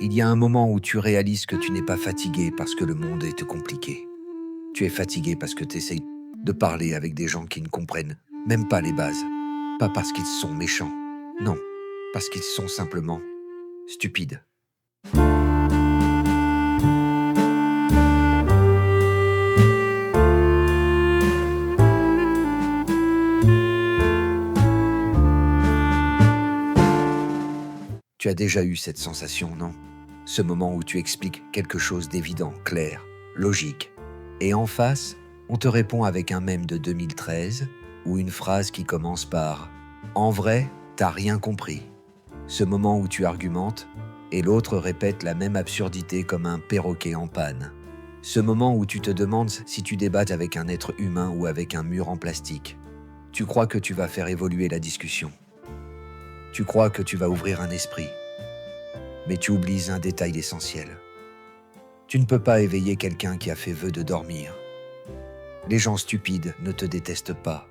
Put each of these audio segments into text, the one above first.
Il y a un moment où tu réalises que tu n'es pas fatigué parce que le monde est compliqué. Tu es fatigué parce que tu essayes de parler avec des gens qui ne comprennent même pas les bases. Pas parce qu'ils sont méchants, non, parce qu'ils sont simplement stupides. Tu as déjà eu cette sensation, non? Ce moment où tu expliques quelque chose d'évident, clair, logique. Et en face, on te répond avec un mème de 2013 ou une phrase qui commence par « En vrai, t'as rien compris ». Ce moment où tu argumentes et l'autre répète la même absurdité comme un perroquet en panne. Ce moment où tu te demandes si tu débattes avec un être humain ou avec un mur en plastique. Tu crois que tu vas faire évoluer la discussion. Tu crois que tu vas ouvrir un esprit. Mais tu oublies un détail essentiel. Tu ne peux pas éveiller quelqu'un qui a fait vœu de dormir. Les gens stupides ne te détestent pas.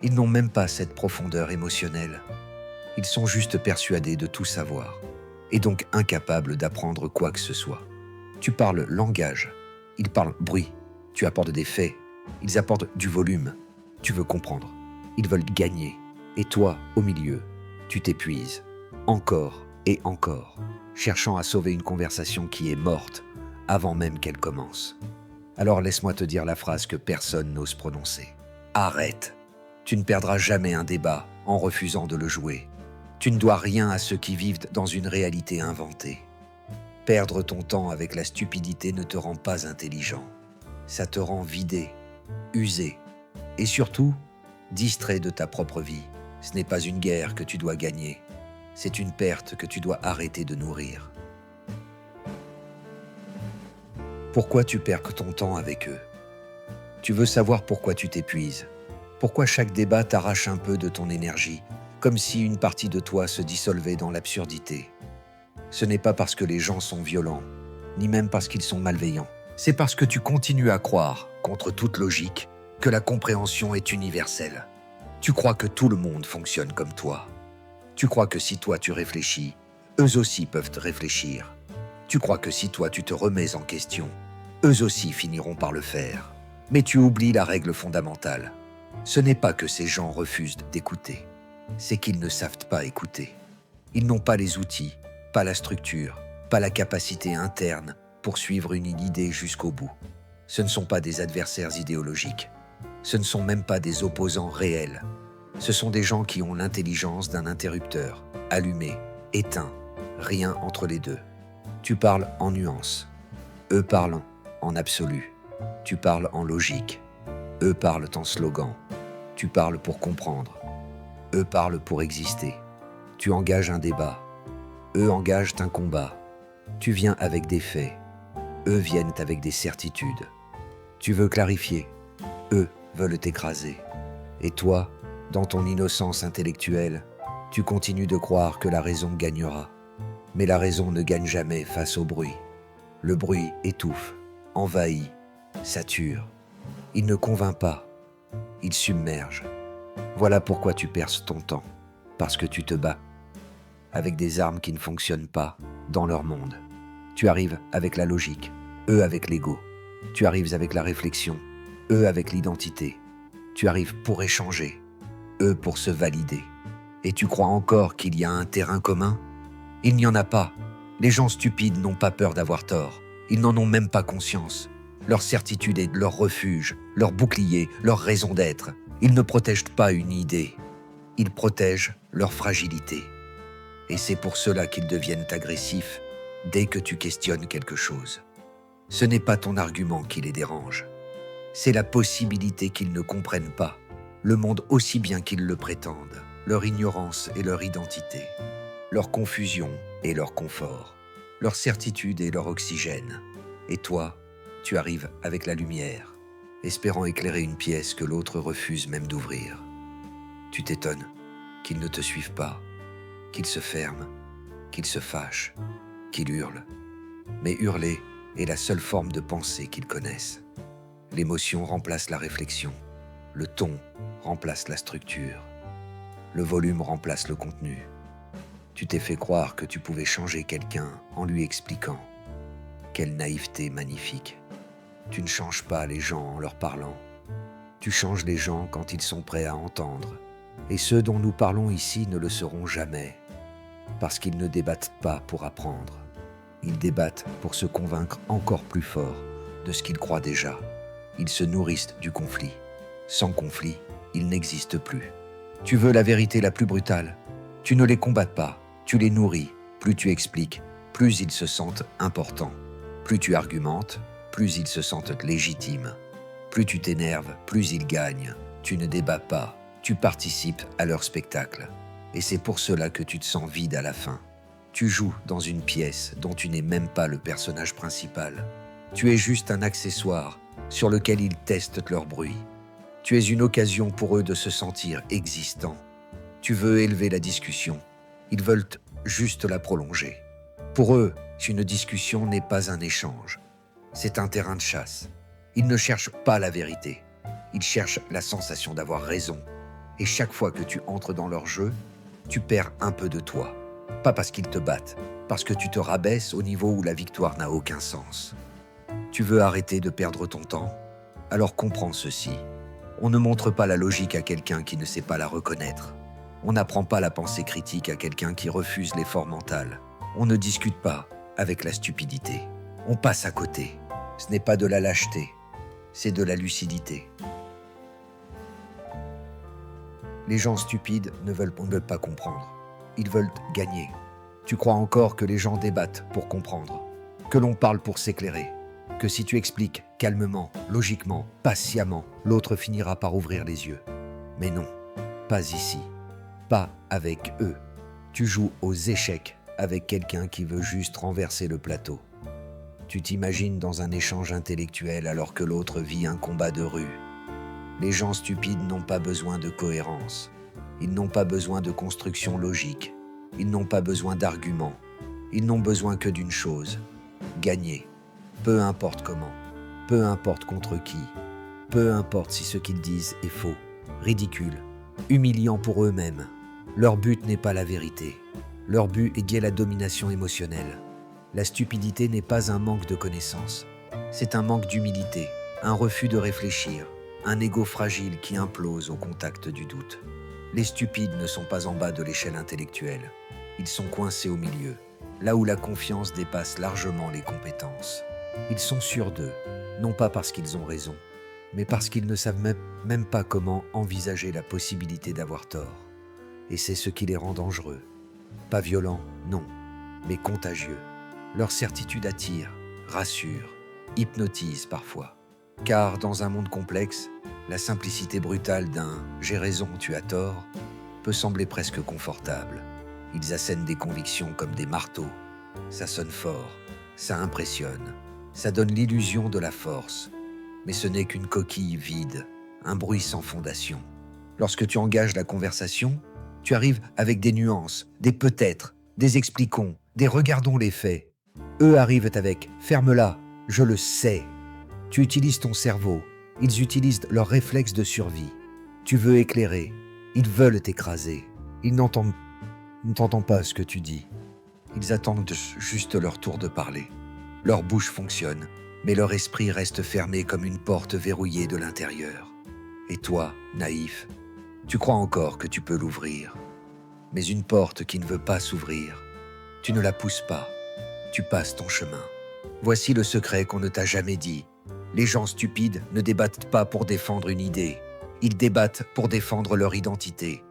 Ils n'ont même pas cette profondeur émotionnelle. Ils sont juste persuadés de tout savoir, et donc incapables d'apprendre quoi que ce soit. Tu parles langage, ils parlent bruit. Tu apportes des faits, ils apportent du volume. Tu veux comprendre, ils veulent gagner. Et toi, au milieu, tu t'épuises, encore et encore, cherchant à sauver une conversation qui est morte avant même qu'elle commence. Alors laisse-moi te dire la phrase que personne n'ose prononcer. Arrête. Tu ne perdras jamais un débat en refusant de le jouer. Tu ne dois rien à ceux qui vivent dans une réalité inventée. Perdre ton temps avec la stupidité ne te rend pas intelligent. Ça te rend vidé, usé et surtout distrait de ta propre vie. Ce n'est pas une guerre que tu dois gagner. C'est une perte que tu dois arrêter de nourrir. Pourquoi tu perds ton temps avec eux? Tu veux savoir pourquoi tu t'épuises? Pourquoi chaque débat t'arrache un peu de ton énergie, comme si une partie de toi se dissolvait dans l'absurdité? Ce n'est pas parce que les gens sont violents, ni même parce qu'ils sont malveillants. C'est parce que tu continues à croire, contre toute logique, que la compréhension est universelle. Tu crois que tout le monde fonctionne comme toi. Tu crois que si toi tu réfléchis, eux aussi peuvent réfléchir. Tu crois que si toi tu te remets en question, eux aussi finiront par le faire. Mais tu oublies la règle fondamentale. Ce n'est pas que ces gens refusent d'écouter, c'est qu'ils ne savent pas écouter. Ils n'ont pas les outils, pas la structure, pas la capacité interne pour suivre une idée jusqu'au bout. Ce ne sont pas des adversaires idéologiques. Ce ne sont même pas des opposants réels. Ce sont des gens qui ont l'intelligence d'un interrupteur, allumé, éteint, rien entre les deux. Tu parles en nuances. Eux parlent en absolu. Tu parles en logique. Eux parlent en slogan. Tu parles pour comprendre. Eux parlent pour exister. Tu engages un débat. Eux engagent un combat. Tu viens avec des faits. Eux viennent avec des certitudes. Tu veux clarifier. Eux veulent t'écraser. Et toi, dans ton innocence intellectuelle, tu continues de croire que la raison gagnera. Mais la raison ne gagne jamais face au bruit. Le bruit étouffe, envahit, sature. Il ne convainc pas, il submerge. Voilà pourquoi tu perds ton temps, parce que tu te bats avec des armes qui ne fonctionnent pas dans leur monde. Tu arrives avec la logique, eux avec l'ego. Tu arrives avec la réflexion, eux avec l'identité. Tu arrives pour échanger, eux pour se valider. Et tu crois encore qu'il y a un terrain commun? Il n'y en a pas. Les gens stupides n'ont pas peur d'avoir tort. Ils n'en ont même pas conscience. Leur certitude est leur refuge, leur bouclier, leur raison d'être. Ils ne protègent pas une idée. Ils protègent leur fragilité. Et c'est pour cela qu'ils deviennent agressifs dès que tu questionnes quelque chose. Ce n'est pas ton argument qui les dérange. C'est la possibilité qu'ils ne comprennent pas le monde aussi bien qu'ils le prétendent, leur ignorance et leur identité, leur confusion et leur confort, leur certitude et leur oxygène. Et toi, tu arrives avec la lumière, espérant éclairer une pièce que l'autre refuse même d'ouvrir. Tu t'étonnes qu'ils ne te suivent pas, qu'ils se ferment, qu'ils se fâchent, qu'ils hurlent. Mais hurler est la seule forme de pensée qu'ils connaissent. L'émotion remplace la réflexion, le ton remplace la structure, le volume remplace le contenu. Tu t'es fait croire que tu pouvais changer quelqu'un en lui expliquant. Quelle naïveté magnifique. Tu ne changes pas les gens en leur parlant. Tu changes les gens quand ils sont prêts à entendre. Et ceux dont nous parlons ici ne le seront jamais, parce qu'ils ne débattent pas pour apprendre. Ils débattent pour se convaincre encore plus fort de ce qu'ils croient déjà. Ils se nourrissent du conflit. Sans conflit, il n'existe plus. Tu veux la vérité la plus brutale. Tu ne les combattes pas, tu les nourris. Plus tu expliques, plus ils se sentent importants. Plus tu argumentes, plus ils se sentent légitimes. Plus tu t'énerves, plus ils gagnent. Tu ne débats pas, tu participes à leur spectacle. Et c'est pour cela que tu te sens vide à la fin. Tu joues dans une pièce dont tu n'es même pas le personnage principal. Tu es juste un accessoire sur lequel ils testent leur bruit. Tu es une occasion pour eux de se sentir existants. Tu veux élever la discussion. Ils veulent juste la prolonger. Pour eux, une discussion n'est pas un échange. C'est un terrain de chasse. Ils ne cherchent pas la vérité. Ils cherchent la sensation d'avoir raison. Et chaque fois que tu entres dans leur jeu, tu perds un peu de toi. Pas parce qu'ils te battent, parce que tu te rabaisses au niveau où la victoire n'a aucun sens. Tu veux arrêter de perdre ton temps? Alors comprends ceci. On ne montre pas la logique à quelqu'un qui ne sait pas la reconnaître. On n'apprend pas la pensée critique à quelqu'un qui refuse l'effort mental. On ne discute pas avec la stupidité. On passe à côté. Ce n'est pas de la lâcheté, c'est de la lucidité. Les gens stupides ne veulent pas comprendre. Ils veulent gagner. Tu crois encore que les gens débattent pour comprendre, que l'on parle pour s'éclairer, que si tu expliques calmement, logiquement, patiemment, l'autre finira par ouvrir les yeux. Mais non, pas ici, pas avec eux. Tu joues aux échecs avec quelqu'un qui veut juste renverser le plateau. Tu t'imagines dans un échange intellectuel alors que l'autre vit un combat de rue. Les gens stupides n'ont pas besoin de cohérence. Ils n'ont pas besoin de construction logique. Ils n'ont pas besoin d'arguments. Ils n'ont besoin que d'une chose: gagner. Peu importe comment, peu importe contre qui, peu importe si ce qu'ils disent est faux, ridicule, humiliant pour eux-mêmes. Leur but n'est pas la vérité. Leur but est la domination émotionnelle. La stupidité n'est pas un manque de connaissances. C'est un manque d'humilité, un refus de réfléchir, un ego fragile qui implose au contact du doute. Les stupides ne sont pas en bas de l'échelle intellectuelle. Ils sont coincés au milieu, là où la confiance dépasse largement les compétences. Ils sont sûrs d'eux, non pas parce qu'ils ont raison, mais parce qu'ils ne savent même pas comment envisager la possibilité d'avoir tort. Et c'est ce qui les rend dangereux. Pas violents, non, mais contagieux. Leur certitude attire, rassure, hypnotise parfois. Car dans un monde complexe, la simplicité brutale d'un « j'ai raison, tu as tort » peut sembler presque confortable. Ils assènent des convictions comme des marteaux. Ça sonne fort, ça impressionne, ça donne l'illusion de la force. Mais ce n'est qu'une coquille vide, un bruit sans fondation. Lorsque tu engages la conversation, tu arrives avec des nuances, des peut-être, des expliquons, des regardons les faits. Eux arrivent avec « ferme-la, je le sais ». Tu utilises ton cerveau, ils utilisent leur réflexe de survie. Tu veux éclairer, ils veulent t'écraser. Ils n'entendent pas ce que tu dis. Ils attendent juste leur tour de parler. Leur bouche fonctionne, mais leur esprit reste fermé comme une porte verrouillée de l'intérieur. Et toi, naïf, tu crois encore que tu peux l'ouvrir. Mais une porte qui ne veut pas s'ouvrir, tu ne la pousses pas, tu passes ton chemin. Voici le secret qu'on ne t'a jamais dit. Les gens stupides ne débattent pas pour défendre une idée. Ils débattent pour défendre leur identité.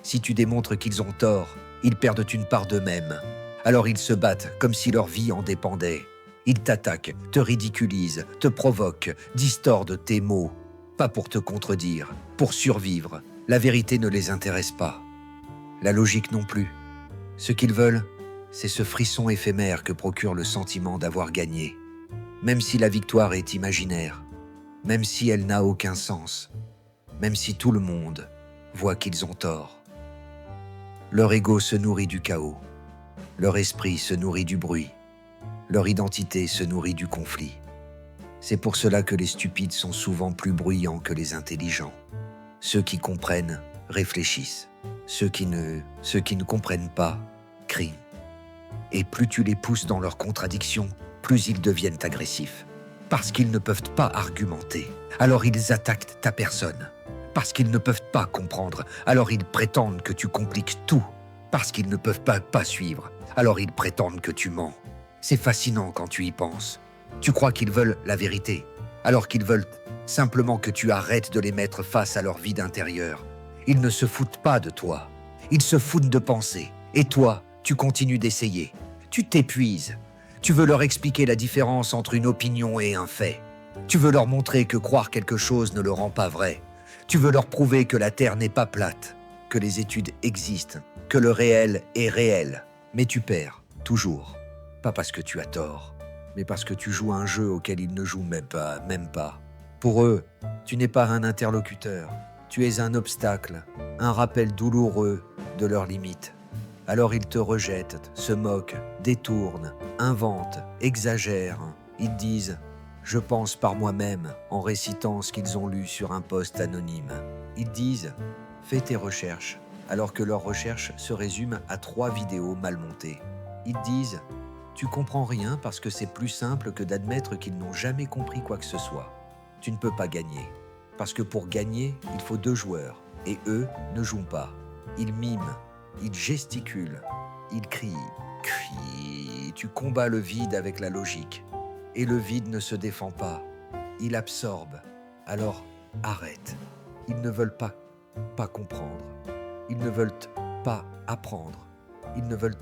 Si tu démontres qu'ils ont tort, ils perdent une part d'eux-mêmes. Alors ils se battent comme si leur vie en dépendait. Ils t'attaquent, te ridiculisent, te provoquent, distordent tes mots. Pas pour te contredire, pour survivre. La vérité ne les intéresse pas. La logique non plus. Ce qu'ils veulent, c'est ce frisson éphémère que procure le sentiment d'avoir gagné. Même si la victoire est imaginaire, même si elle n'a aucun sens, même si tout le monde voit qu'ils ont tort. Leur ego se nourrit du chaos, leur esprit se nourrit du bruit, leur identité se nourrit du conflit. C'est pour cela que les stupides sont souvent plus bruyants que les intelligents. Ceux qui comprennent réfléchissent, ceux qui ne comprennent pas crient. Et plus tu les pousses dans leurs contradictions, plus ils deviennent agressifs. Parce qu'ils ne peuvent pas argumenter, alors ils attaquent ta personne. Parce qu'ils ne peuvent pas comprendre, alors ils prétendent que tu compliques tout. Parce qu'ils ne peuvent pas suivre, alors ils prétendent que tu mens. C'est fascinant quand tu y penses. Tu crois qu'ils veulent la vérité, alors qu'ils veulent simplement que tu arrêtes de les mettre face à leur vide intérieur. Ils ne se foutent pas de toi. Ils se foutent de penser. Et toi, tu continues d'essayer. Tu t'épuises. Tu veux leur expliquer la différence entre une opinion et un fait. Tu veux leur montrer que croire quelque chose ne le rend pas vrai. Tu veux leur prouver que la Terre n'est pas plate, que les études existent, que le réel est réel. Mais tu perds, toujours. Pas parce que tu as tort, mais parce que tu joues un jeu auquel ils ne jouent même pas. Pour eux, tu n'es pas un interlocuteur. Tu es un obstacle, un rappel douloureux de leurs limites. Alors ils te rejettent, se moquent, détournent, inventent, exagèrent. Ils disent « Je pense par moi-même » en récitant ce qu'ils ont lu sur un post anonyme. Ils disent « Fais tes recherches » alors que leurs recherches se résument à 3 vidéos mal montées. Ils disent « Tu comprends rien parce que c'est plus simple que d'admettre qu'ils n'ont jamais compris quoi que ce soit. Tu ne peux pas gagner. Parce que pour gagner, il faut 2 joueurs. Et eux ne jouent pas. Ils miment. Ils gesticulent, ils crient. Tu combats le vide avec la logique. Et le vide ne se défend pas. Il absorbe. Alors, arrête. Ils ne veulent pas comprendre. Ils ne veulent pas apprendre. Ils ne veulent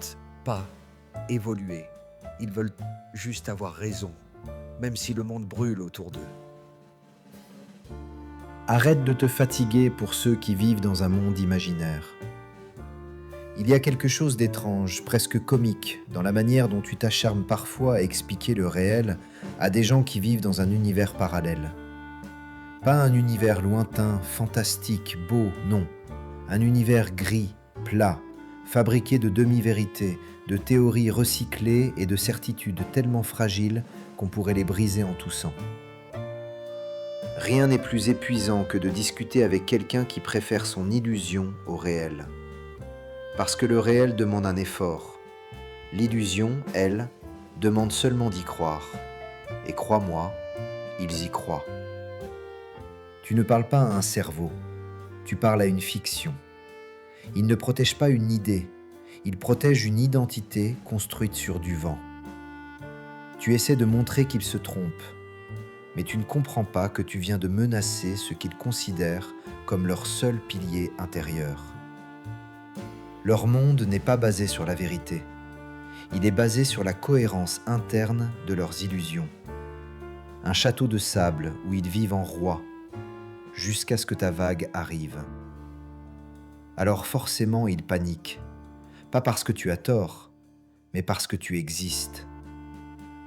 pas évoluer. Ils veulent juste avoir raison, même si le monde brûle autour d'eux. Arrête de te fatiguer pour ceux qui vivent dans un monde imaginaire. Il y a quelque chose d'étrange, presque comique, dans la manière dont tu t'acharnes parfois à expliquer le réel à des gens qui vivent dans un univers parallèle. Pas un univers lointain, fantastique, beau, non. Un univers gris, plat, fabriqué de demi-vérités, de théories recyclées et de certitudes tellement fragiles qu'on pourrait les briser en toussant. Rien n'est plus épuisant que de discuter avec quelqu'un qui préfère son illusion au réel. Parce que le réel demande un effort. L'illusion, elle, demande seulement d'y croire. Et crois-moi, ils y croient. Tu ne parles pas à un cerveau, tu parles à une fiction. Il ne protège pas une idée, il protège une identité construite sur du vent. Tu essaies de montrer qu'ils se trompent, mais tu ne comprends pas que tu viens de menacer ce qu'ils considèrent comme leur seul pilier intérieur. Leur monde n'est pas basé sur la vérité. Il est basé sur la cohérence interne de leurs illusions. Un château de sable où ils vivent en roi, jusqu'à ce que ta vague arrive. Alors forcément, ils paniquent. Pas parce que tu as tort, mais parce que tu existes.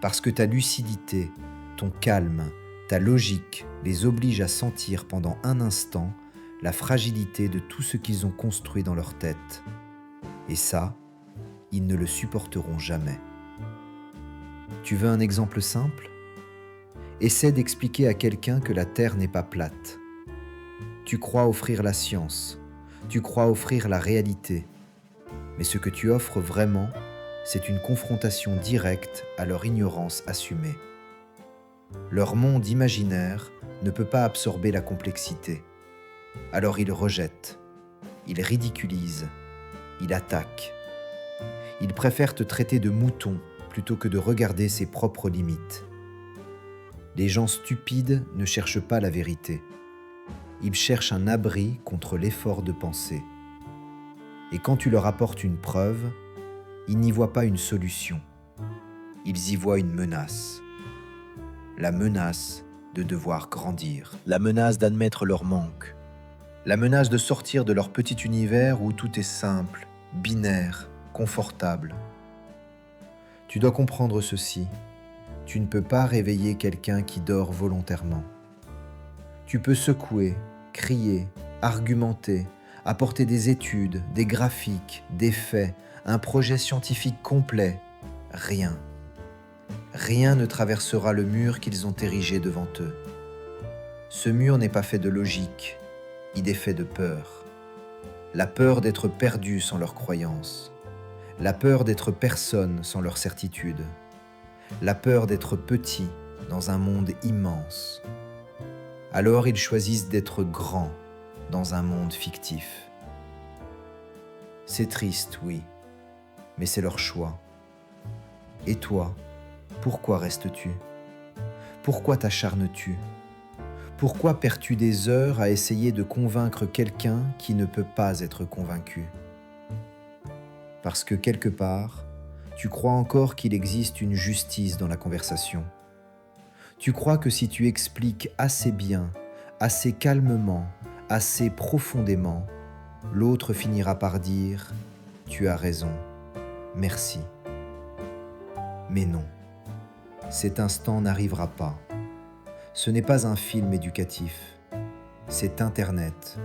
Parce que ta lucidité, ton calme, ta logique les obligent à sentir pendant un instant la fragilité de tout ce qu'ils ont construit dans leur tête. Et ça, ils ne le supporteront jamais. Tu veux un exemple simple ? Essaie d'expliquer à quelqu'un que la Terre n'est pas plate. Tu crois offrir la science, tu crois offrir la réalité, mais ce que tu offres vraiment, c'est une confrontation directe à leur ignorance assumée. Leur monde imaginaire ne peut pas absorber la complexité. Alors ils rejettent, ils ridiculisent, ils attaquent. Ils préfèrent te traiter de mouton plutôt que de regarder ses propres limites. Les gens stupides ne cherchent pas la vérité. Ils cherchent un abri contre l'effort de penser. Et quand tu leur apportes une preuve, ils n'y voient pas une solution. Ils y voient une menace. La menace de devoir grandir. La menace d'admettre leur manque. La menace de sortir de leur petit univers où tout est simple, binaire, confortable. Tu dois comprendre ceci. Tu ne peux pas réveiller quelqu'un qui dort volontairement. Tu peux secouer, crier, argumenter, apporter des études, des graphiques, des faits, un projet scientifique complet. Rien. Rien ne traversera le mur qu'ils ont érigé devant eux. Ce mur n'est pas fait de logique, il est fait de peur. La peur d'être perdus sans leurs croyances. la peur d'être personne sans leur certitude, la peur d'être petit dans un monde immense. Alors ils choisissent d'être grands dans un monde fictif. C'est triste, oui, mais c'est leur choix. Et toi, pourquoi restes-tu? Pourquoi t'acharnes-tu? Pourquoi perds-tu des heures à essayer de convaincre quelqu'un qui ne peut pas être convaincu? Parce que quelque part, tu crois encore qu'il existe une justice dans la conversation. Tu crois que si tu expliques assez bien, assez calmement, assez profondément, l'autre finira par dire « Tu as raison, merci ». Mais non, cet instant n'arrivera pas. Ce n'est pas un film éducatif, c'est Internet,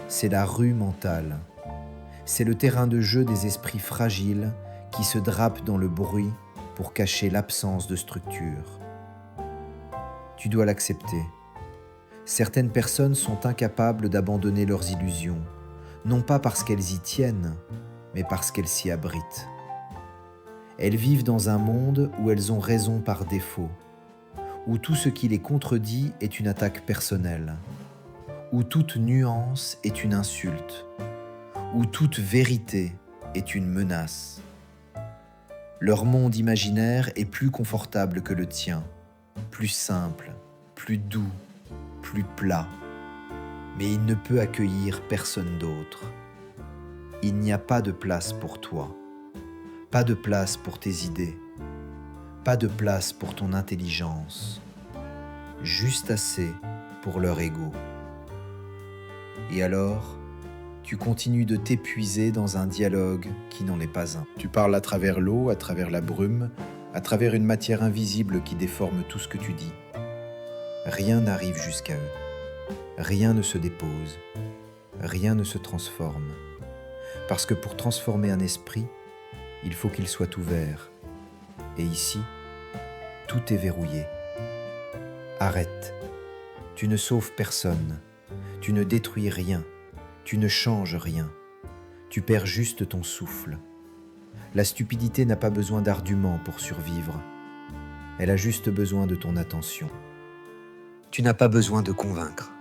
c'est la rue mentale, c'est le terrain de jeu des esprits fragiles qui se drapent dans le bruit pour cacher l'absence de structure. Tu dois l'accepter. Certaines personnes sont incapables d'abandonner leurs illusions, non pas parce qu'elles y tiennent, mais parce qu'elles s'y abritent. Elles vivent dans un monde où elles ont raison par défaut, où tout ce qui les contredit est une attaque personnelle, où toute nuance est une insulte, où toute vérité est une menace. Leur monde imaginaire est plus confortable que le tien, plus simple, plus doux, plus plat, mais il ne peut accueillir personne d'autre. Il n'y a pas de place pour toi, pas de place pour tes idées, pas de place pour ton intelligence, juste assez pour leur ego. Et alors, tu continues de t'épuiser dans un dialogue qui n'en est pas un. Tu parles à travers l'eau, à travers la brume, à travers une matière invisible qui déforme tout ce que tu dis. Rien n'arrive jusqu'à eux. Rien ne se dépose. Rien ne se transforme. Parce que pour transformer un esprit, il faut qu'il soit ouvert. Et ici, tout est verrouillé. Arrête. Tu ne sauves personne. Tu ne détruis rien. Tu ne changes rien. Tu perds juste ton souffle. La stupidité n'a pas besoin d'arguments pour survivre. Elle a juste besoin de ton attention. Tu n'as pas besoin de convaincre.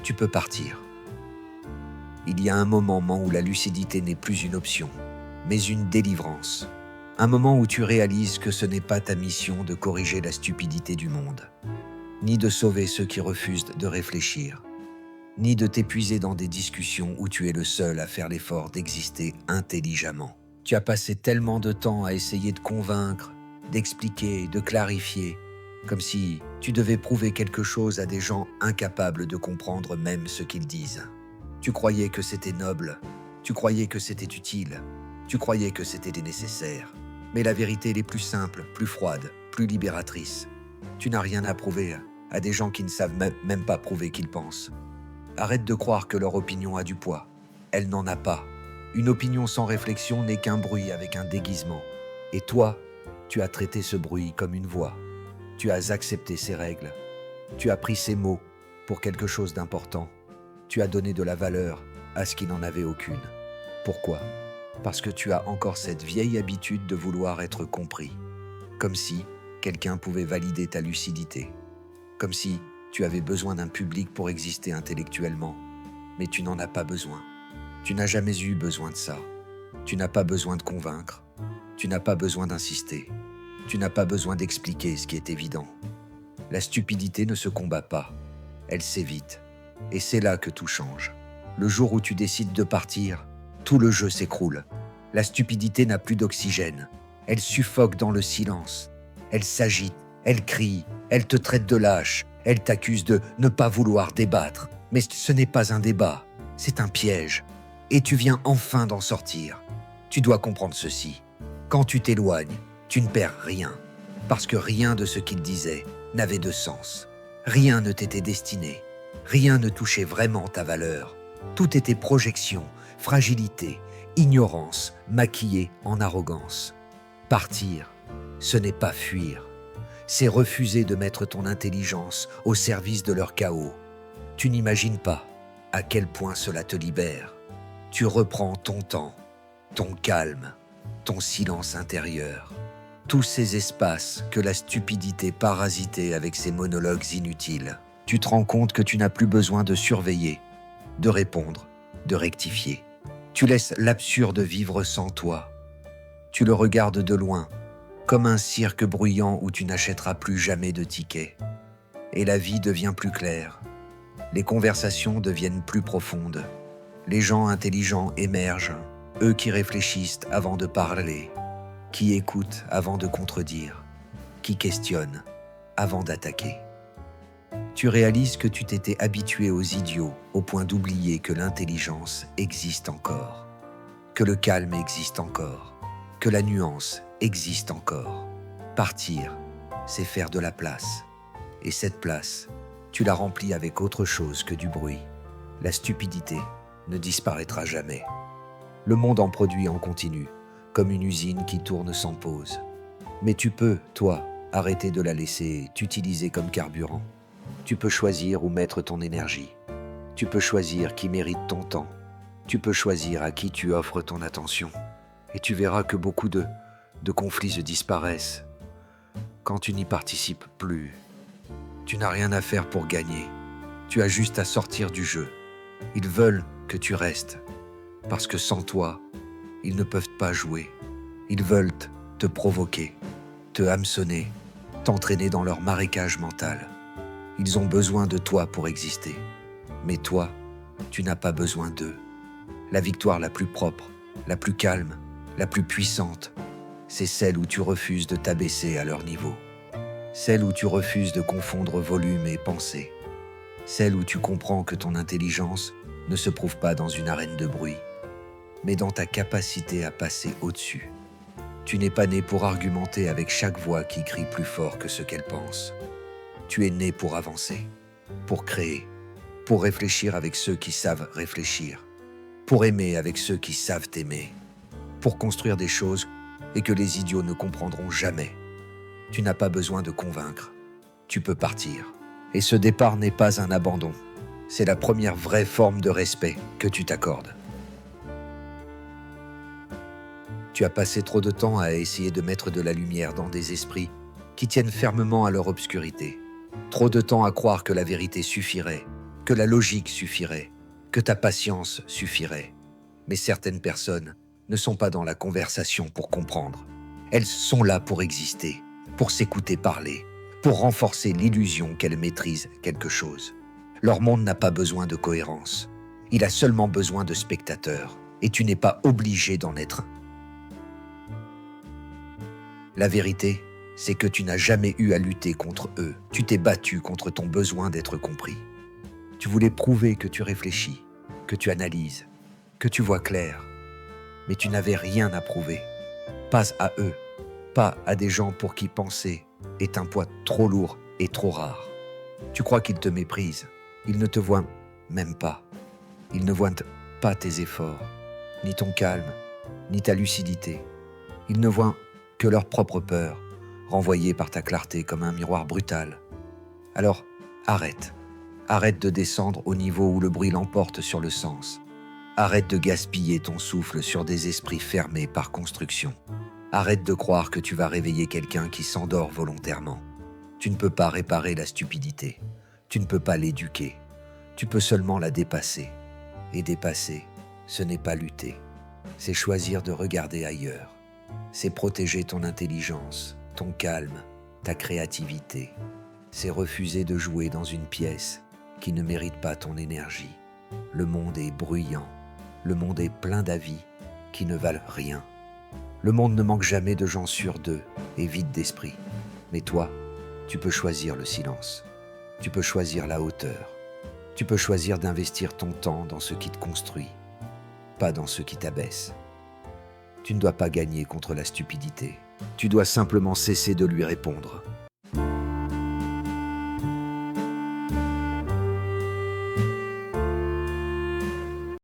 Tu peux partir. Il y a un moment où la lucidité n'est plus une option, mais une délivrance. Un moment où tu réalises que ce n'est pas ta mission de corriger la stupidité du monde, ni de sauver ceux qui refusent de réfléchir, ni de t'épuiser dans des discussions où tu es le seul à faire l'effort d'exister intelligemment. Tu as passé tellement de temps à essayer de convaincre, d'expliquer, de clarifier, comme si tu devais prouver quelque chose à des gens incapables de comprendre même ce qu'ils disent. Tu croyais que c'était noble, tu croyais que c'était utile, tu croyais que c'était nécessaire. Mais la vérité est plus simple, plus froide, plus libératrice. Tu n'as rien à prouver à des gens qui ne savent même pas prouver qu'ils pensent. Arrête de croire que leur opinion a du poids. Elle n'en a pas. Une opinion sans réflexion n'est qu'un bruit avec un déguisement. Et toi, tu as traité ce bruit comme une voix. Tu as accepté ses règles. Tu as pris ses mots pour quelque chose d'important. Tu as donné de la valeur à ce qui n'en avait aucune. Pourquoi ? Parce que tu as encore cette vieille habitude de vouloir être compris. Comme si quelqu'un pouvait valider ta lucidité. Comme si tu avais besoin d'un public pour exister intellectuellement. Mais tu n'en as pas besoin. Tu n'as jamais eu besoin de ça. Tu n'as pas besoin de convaincre. Tu n'as pas besoin d'insister. Tu n'as pas besoin d'expliquer ce qui est évident. La stupidité ne se combat pas. Elle s'évite. Et c'est là que tout change. Le jour où tu décides de partir, tout le jeu s'écroule. La stupidité n'a plus d'oxygène. Elle suffoque dans le silence. Elle s'agite, elle crie, elle te traite de lâche, elle t'accuse de ne pas vouloir débattre. Mais ce n'est pas un débat, c'est un piège. Et tu viens enfin d'en sortir. Tu dois comprendre ceci. Quand tu t'éloignes, tu ne perds rien. Parce que rien de ce qu'il disait n'avait de sens. Rien ne t'était destiné. Rien ne touchait vraiment ta valeur. Tout était projection, fragilité, ignorance, maquillée en arrogance. Partir, ce n'est pas fuir. C'est refuser de mettre ton intelligence au service de leur chaos. Tu n'imagines pas à quel point cela te libère. Tu reprends ton temps, ton calme, ton silence intérieur, tous ces espaces que la stupidité parasitait avec ses monologues inutiles. Tu te rends compte que tu n'as plus besoin de surveiller, de répondre, de rectifier. Tu laisses l'absurde vivre sans toi. Tu le regardes de loin, comme un cirque bruyant où tu n'achèteras plus jamais de tickets. Et la vie devient plus claire. Les conversations deviennent plus profondes. Les gens intelligents émergent, eux qui réfléchissent avant de parler, qui écoutent avant de contredire, qui questionnent avant d'attaquer. Tu réalises que tu t'étais habitué aux idiots au point d'oublier que l'intelligence existe encore, que le calme existe encore, que la nuance existe encore. Partir, c'est faire de la place. Et cette place, tu la remplis avec autre chose que du bruit. La stupidité ne disparaîtra jamais. Le monde en produit en continu, comme une usine qui tourne sans pause. Mais tu peux, toi, arrêter de la laisser t'utiliser comme carburant. Tu peux choisir où mettre ton énergie. Tu peux choisir qui mérite ton temps. Tu peux choisir à qui tu offres ton attention. Et tu verras que beaucoup de conflits se disparaissent quand tu n'y participes plus. Tu n'as rien à faire pour gagner. Tu as juste à sortir du jeu. Ils veulent que tu restes, parce que sans toi, ils ne peuvent pas jouer. Ils veulent te provoquer, te hameçonner, t'entraîner dans leur marécage mental. Ils ont besoin de toi pour exister. Mais toi, tu n'as pas besoin d'eux. La victoire la plus propre, la plus calme, la plus puissante, c'est celle où tu refuses de t'abaisser à leur niveau. Celle où tu refuses de confondre volume et pensée. Celle où tu comprends que ton intelligence ne se prouve pas dans une arène de bruit, mais dans ta capacité à passer au-dessus. Tu n'es pas né pour argumenter avec chaque voix qui crie plus fort que ce qu'elle pense. Tu es né pour avancer, pour créer, pour réfléchir avec ceux qui savent réfléchir, pour aimer avec ceux qui savent aimer, pour construire des choses et que les idiots ne comprendront jamais. Tu n'as pas besoin de convaincre, tu peux partir. Et ce départ n'est pas un abandon, c'est la première vraie forme de respect que tu t'accordes. Tu as passé trop de temps à essayer de mettre de la lumière dans des esprits qui tiennent fermement à leur obscurité. Trop de temps à croire que la vérité suffirait, que la logique suffirait, que ta patience suffirait. Mais certaines personnes ne sont pas dans la conversation pour comprendre. Elles sont là pour exister, pour s'écouter parler, pour renforcer l'illusion qu'elles maîtrisent quelque chose. Leur monde n'a pas besoin de cohérence. Il a seulement besoin de spectateurs, et tu n'es pas obligé d'en être un. La vérité, c'est que tu n'as jamais eu à lutter contre eux. Tu t'es battu contre ton besoin d'être compris. Tu voulais prouver que tu réfléchis, que tu analyses, que tu vois clair. Mais tu n'avais rien à prouver. Pas à eux, pas à des gens pour qui penser est un poids trop lourd et trop rare. Tu crois qu'ils te méprisent. Ils ne te voient même pas. Ils ne voient pas tes efforts, ni ton calme, ni ta lucidité. Ils ne voient que leur propre peur, renvoyée par ta clarté comme un miroir brutal. Alors, arrête. Arrête de descendre au niveau où le bruit l'emporte sur le sens. Arrête de gaspiller ton souffle sur des esprits fermés par construction. Arrête de croire que tu vas réveiller quelqu'un qui s'endort volontairement. Tu ne peux pas réparer la stupidité. Tu ne peux pas l'éduquer. Tu peux seulement la dépasser. Et dépasser, ce n'est pas lutter. C'est choisir de regarder ailleurs. C'est protéger ton intelligence, ton calme, ta créativité. C'est refuser de jouer dans une pièce qui ne mérite pas ton énergie. Le monde est bruyant. Le monde est plein d'avis qui ne valent rien. Le monde ne manque jamais de gens sûrs d'eux et vides d'esprit. Mais toi, tu peux choisir le silence. Tu peux choisir la hauteur. Tu peux choisir d'investir ton temps dans ce qui te construit, pas dans ce qui t'abaisse. Tu ne dois pas gagner contre la stupidité. Tu dois simplement cesser de lui répondre.